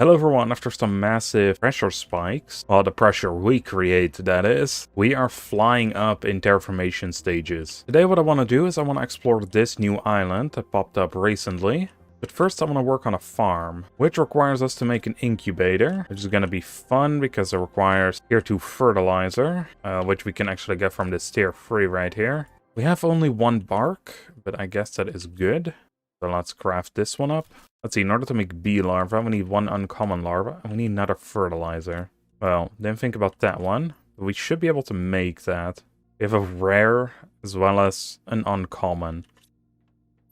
Hello everyone, after some massive pressure spikes, well the pressure we create that is, we are flying up in terraformation stages. Today what I want to do is I want to explore this new island that popped up recently. But first I want to work on a farm, which requires us to make an incubator, which is going to be fun because it requires tier 2 fertilizer, which we can actually get from this tier 3 right here. We have only one bark, but I guess that is good. So let's craft this one up. Let's see, in order to make bee larva, we need one uncommon larva, and we need another fertilizer. Well, didn't think about that one, but we should be able to make that. We have a rare as well as an uncommon.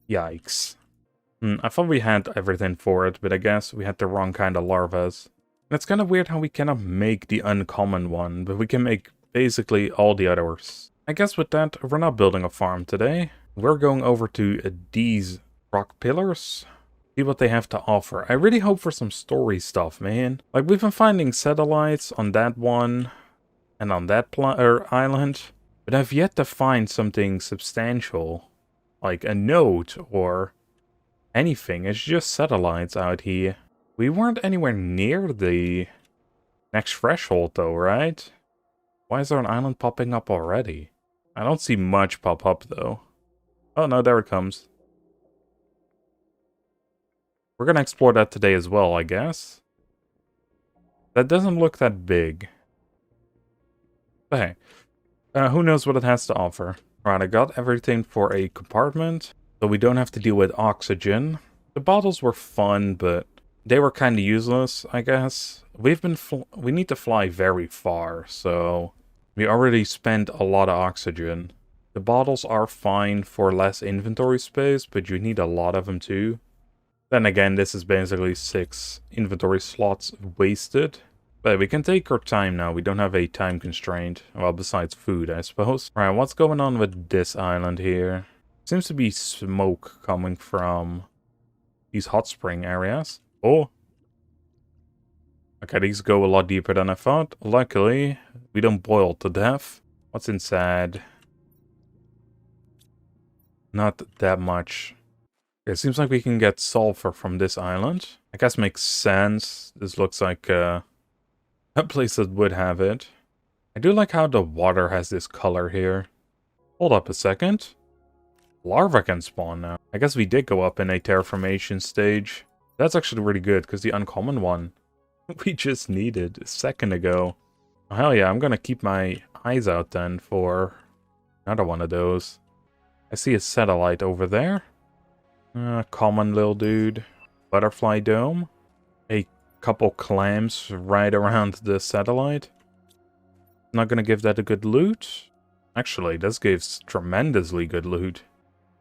Yikes. I thought we had everything for it, but I guess we had the wrong kind of larvas. And it's kind of weird how we cannot make the uncommon one, but we can make basically all the others. I guess with that, we're not building a farm today. We're going over to these rock pillars. See what they have to offer. I really hope for some story stuff, man. Like, we've been finding satellites on that one and on that island, but I've yet to find something substantial, like a note or anything. It's just satellites out here. We weren't anywhere near the next threshold though, right? Why is there an island popping up already? I don't see much pop up though. Oh no, there it comes. We're gonna explore that today as well, I guess. That doesn't look that big. But hey, who knows what it has to offer. Alright, I got everything for a compartment, so we don't have to deal with oxygen. The bottles were fun, but they were kind of useless, I guess. We need to fly very far, so we already spent a lot of oxygen. The bottles are fine for less inventory space, but you need a lot of them too. Then again, this is basically 6 inventory slots wasted. But we can take our time now. We don't have a time constraint. Well, besides food, I suppose. Alright, what's going on with this island here? Seems to be smoke coming from these hot spring areas. Oh. Okay, these go a lot deeper than I thought. Luckily, we don't boil to death. What's inside? Not that much. It seems like we can get sulfur from this island. I guess makes sense. This looks like a place that would have it. I do like how the water has this color here. Hold up a second. Larva can spawn now. I guess we did go up in a terraformation stage. That's actually really good, because the uncommon one we just needed a second ago. Oh, hell yeah, I'm gonna keep my eyes out then for another one of those. I see a satellite over there. Common little dude. Butterfly dome. A couple clams right around the satellite. Not gonna give that a good loot. Actually, this gives tremendously good loot.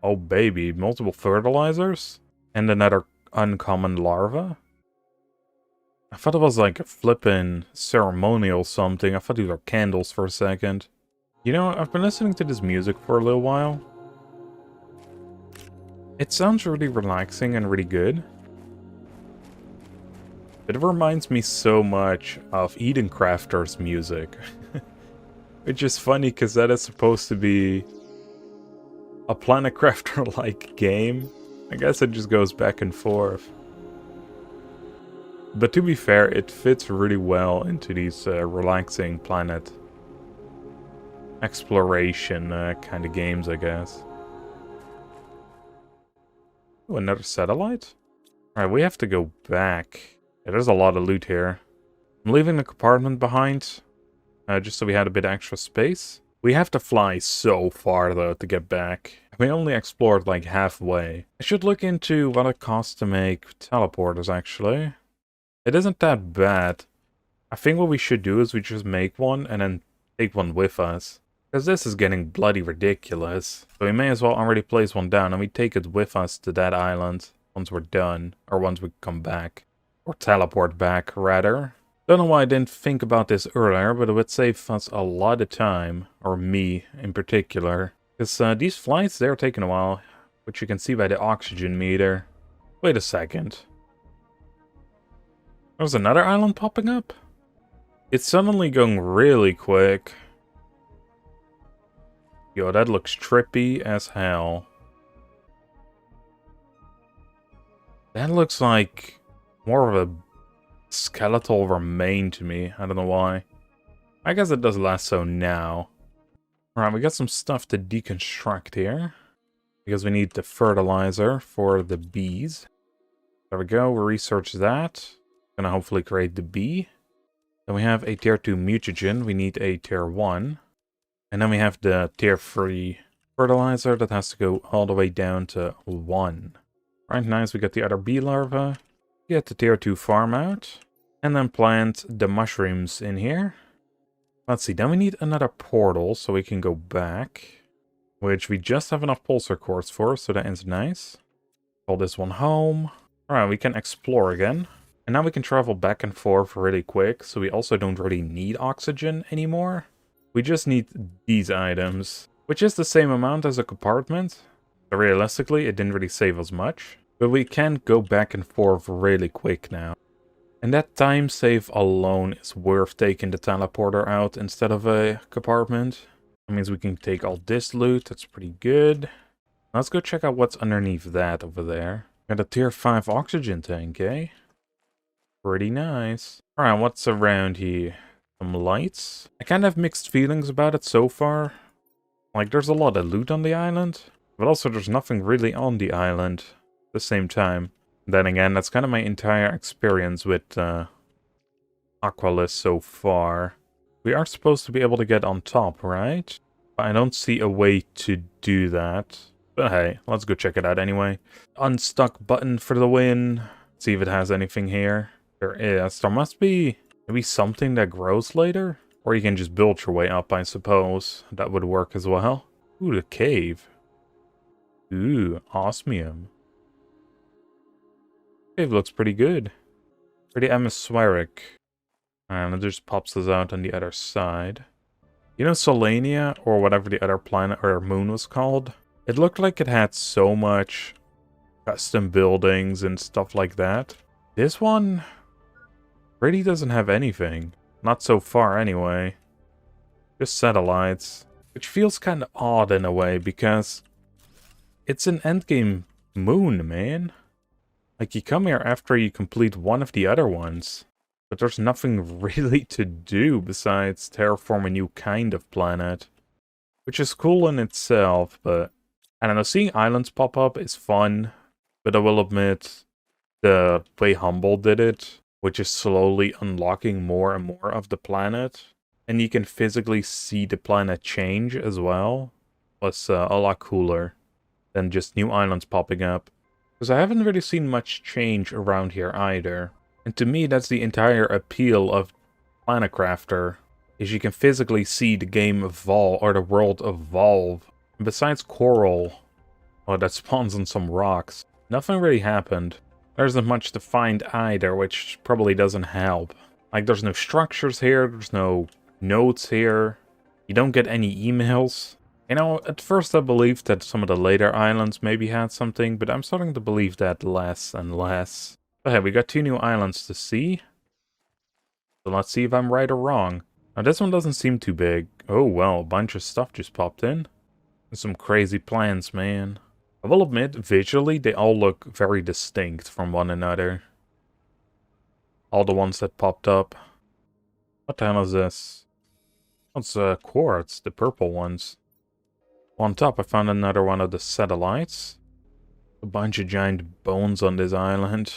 Oh baby, multiple fertilizers? And another uncommon larva? I thought it was like a flippin' ceremonial something. I thought these were candles for a second. You know, I've been listening to this music for a little while. It sounds really relaxing and really good. It reminds me so much of Eden Crafter's music. Which is funny because that is supposed to be a Planet Crafter-like game. I guess it just goes back and forth. But to be fair, it fits really well into these relaxing planet exploration kind of games, I guess. Oh, another satellite? Alright, we have to go back. Yeah, there's a lot of loot here. I'm leaving the compartment behind, just so we had a bit extra space. We have to fly so far, though, to get back. We only explored, like, halfway. I should look into what it costs to make teleporters, actually. It isn't that bad. I think what we should do is we just make one, and then take one with us. Because this is getting bloody ridiculous. So we may as well already place one down and we take it with us to that island once we're done. Or once we come back. Or teleport back, rather. Don't know why I didn't think about this earlier, but it would save us a lot of time. Or me, in particular. Because these flights, they're taking a while. Which you can see by the oxygen meter. Wait a second. There's another island popping up? It's suddenly going really quick. Yo, that looks trippy as hell. That looks like more of a skeletal remain to me. I don't know why. I guess it does less so now. Alright, we got some stuff to deconstruct here. Because we need the fertilizer for the bees. There we go, we research that. Gonna hopefully create the bee. Then we have a tier 2 mutagen, we need a tier 1. And then we have the tier 3 fertilizer that has to go all the way down to 1. Right, nice, we got the other bee larva. Get the tier 2 farm out. And then plant the mushrooms in here. Let's see, then we need another portal so we can go back. Which we just have enough pulsar cores for, so that is nice. Call this one home. Alright, we can explore again. And now we can travel back and forth really quick, so we also don't really need oxygen anymore. We just need these items, which is the same amount as a compartment. But realistically, it didn't really save us much. But we can go back and forth really quick now. And that time save alone is worth taking the teleporter out instead of a compartment. That means we can take all this loot, that's pretty good. Let's go check out what's underneath that over there. Got a tier 5 oxygen tank, eh? Pretty nice. Alright, what's around here? Some lights. I kind of have mixed feelings about it so far. Like, there's a lot of loot on the island, but also there's nothing really on the island at the same time. Then again, that's kind of my entire experience with Aqualis so far. We are supposed to be able to get on top, right? But I don't see a way to do that. But hey, let's go check it out anyway. Unstuck button for the win. See if it has anything here. There is. There must be maybe something that grows later. Or you can just build your way up, I suppose. That would work as well. Ooh, the cave. Ooh, osmium. Cave looks pretty good. Pretty atmospheric. And it just pops us out on the other side. You know Solania, or whatever the other planet or moon was called? It looked like it had so much custom buildings and stuff like that. This one really doesn't have anything. Not so far anyway. Just satellites. Which feels kind of odd in a way, because it's an endgame moon, man. Like, you come here after you complete one of the other ones. But there's nothing really to do besides terraform a new kind of planet. Which is cool in itself, but I don't know, seeing islands pop up is fun. But I will admit, the way Humble did it, which is slowly unlocking more and more of the planet, and you can physically see the planet change as well, was a lot cooler than just new islands popping up. Because I haven't really seen much change around here either. And to me, that's the entire appeal of Planet Crafter, is you can physically see the game evolve, or the world evolve. And besides coral, that spawns on some rocks, nothing really happened. There isn't much to find either, which probably doesn't help. Like, there's no structures here, there's no notes here, you don't get any emails. You know, at first I believed that some of the later islands maybe had something, but I'm starting to believe that less and less. But hey, we got 2 new islands to see. So let's see if I'm right or wrong. Now this one doesn't seem too big. Oh well, a bunch of stuff just popped in. There's some crazy plants, man. I will admit, visually they all look very distinct from one another. All the ones that popped up. What the hell is this? Oh, it's quartz, the purple ones. On top I found another one of the satellites. A bunch of giant bones on this island.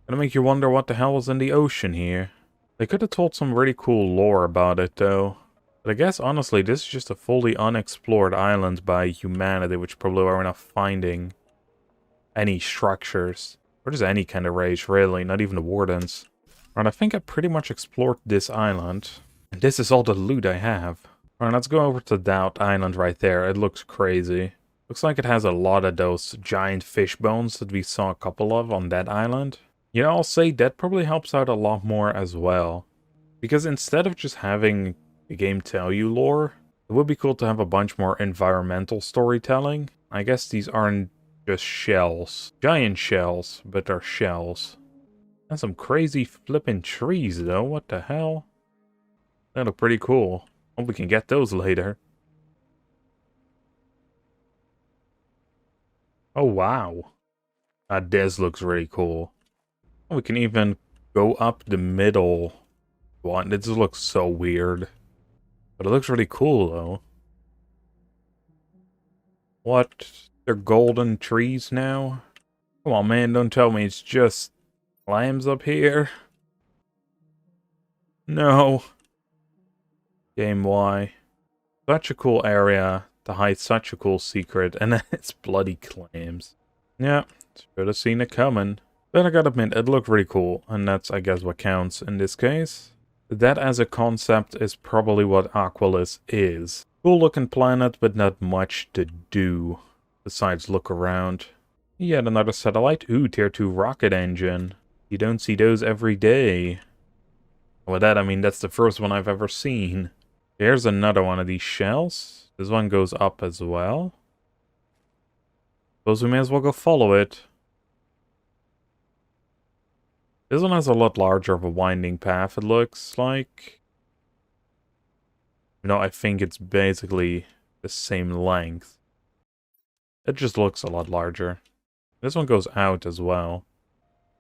Gonna make you wonder what the hell was in the ocean here. They could have told some really cool lore about it though. But I guess honestly this is just a fully unexplored island by humanity, which probably are not finding any structures. Or just any kind of race really, not even the wardens. Right, I think I pretty much explored this island. And this is all the loot I have. Alright, let's go over to that island right there. It looks crazy. Looks like it has a lot of those giant fish bones that we saw a couple of on that island. You know, I'll say that probably helps out a lot more as well. Because instead of just having the game tell you lore, it would be cool to have a bunch more environmental storytelling. I guess these aren't just shells. Giant shells, but they're shells. And some crazy flipping trees though, what the hell? They look pretty cool. Hope we can get those later. Oh wow. This looks really cool. We can even go up the middle one. It just looks so weird. But it looks really cool, though. What? They're golden trees now? Come on, man, don't tell me it's just clams up here. No. Game Y. Such a cool area to hide such a cool secret, and then it's bloody clams. Yeah, should have seen it coming. But I gotta admit, it looked really cool, and that's, I guess, what counts in this case. That as a concept is probably what Aqualis is. Cool looking planet, but not much to do besides look around. Yet another satellite. Ooh, tier 2 rocket engine. You don't see those every day. With that, I mean, that's the first one I've ever seen. Here's another one of these shells. This one goes up as well. Suppose we may as well go follow it. This one has a lot larger of a winding path, it looks like. You know, I think it's basically the same length. It just looks a lot larger. This one goes out as well.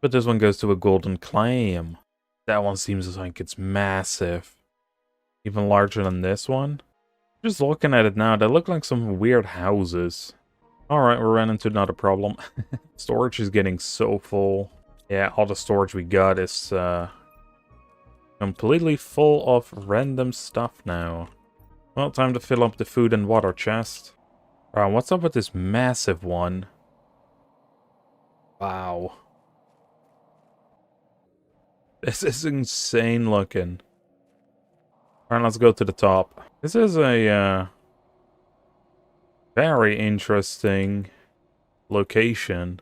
But this one goes to a golden clam. That one seems like it's massive. Even larger than this one. Just looking at it now, they look like some weird houses. Alright, we ran into another problem. Storage is getting so full. Yeah, all the storage we got is completely full of random stuff now. Well, time to fill up the food and water chest. Alright, what's up with this massive one? Wow. This is insane looking. Alright, let's go to the top. This is a very interesting location.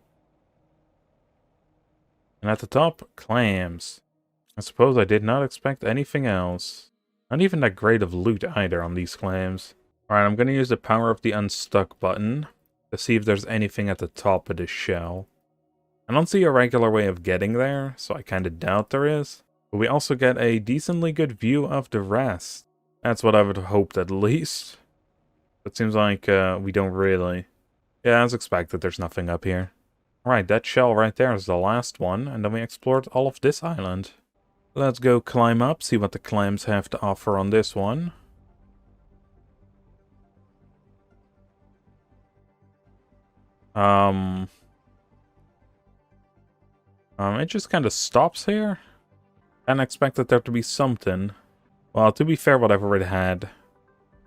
And at the top, clams. I suppose I did not expect anything else. Not even that great of loot either on these clams. Alright, I'm gonna use the power of the unstuck button to see if there's anything at the top of this shell. I don't see a regular way of getting there, so I kinda doubt there is. But we also get a decently good view of the rest. That's what I would have hoped at least. It seems like we don't really. Yeah, as expected, there's nothing up here. Alright, that shell right there is the last one, and then we explored all of this island. Let's go climb up, see what the clams have to offer on this one. It just kind of stops here. I expected there to be something. Well, to be fair, what I've already had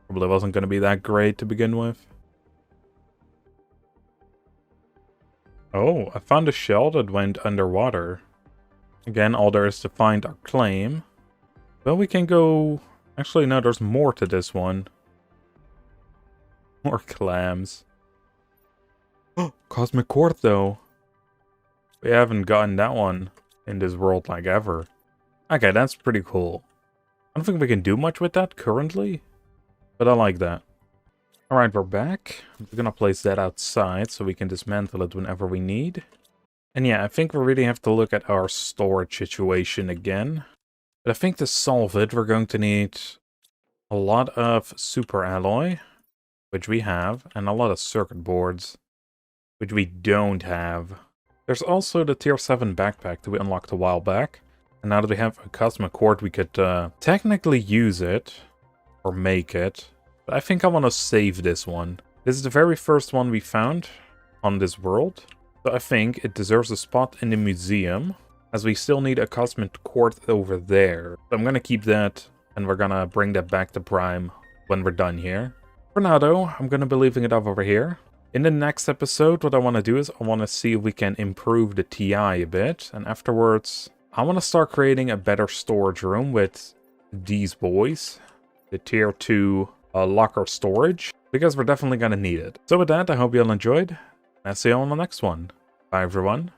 probably wasn't going to be that great to begin with. Oh, I found a shell that went underwater. Again, all there is to find are claim. Well, we can go... Actually, no, there's more to this one. More clams. Oh, Cosmic Quartz, though. We haven't gotten that one in this world, like, ever. Okay, that's pretty cool. I don't think we can do much with that currently, but I like that. Alright, we're back. We're gonna place that outside so we can dismantle it whenever we need. And yeah, I think we really have to look at our storage situation again. But I think to solve it, we're going to need a lot of super alloy, which we have, and a lot of circuit boards, which we don't have. There's also the tier 7 backpack that we unlocked a while back. And now that we have a cosmic cord, we could technically use it, or make it. But I think I want to save this one. This is the very first one we found on this world. So I think it deserves a spot in the museum, as we still need a cosmic cord over there. So I'm going to keep that, and we're going to bring that back to Prime when we're done here. For now though, I'm going to be leaving it off over here. In the next episode, what I want to do is I want to see if we can improve the TI a bit. And afterwards, I want to start creating a better storage room with these boys. The tier 2 locker storage, because we're definitely going to need it. So with that, I hope you all enjoyed, and I'll see you on the next one. Bye everyone.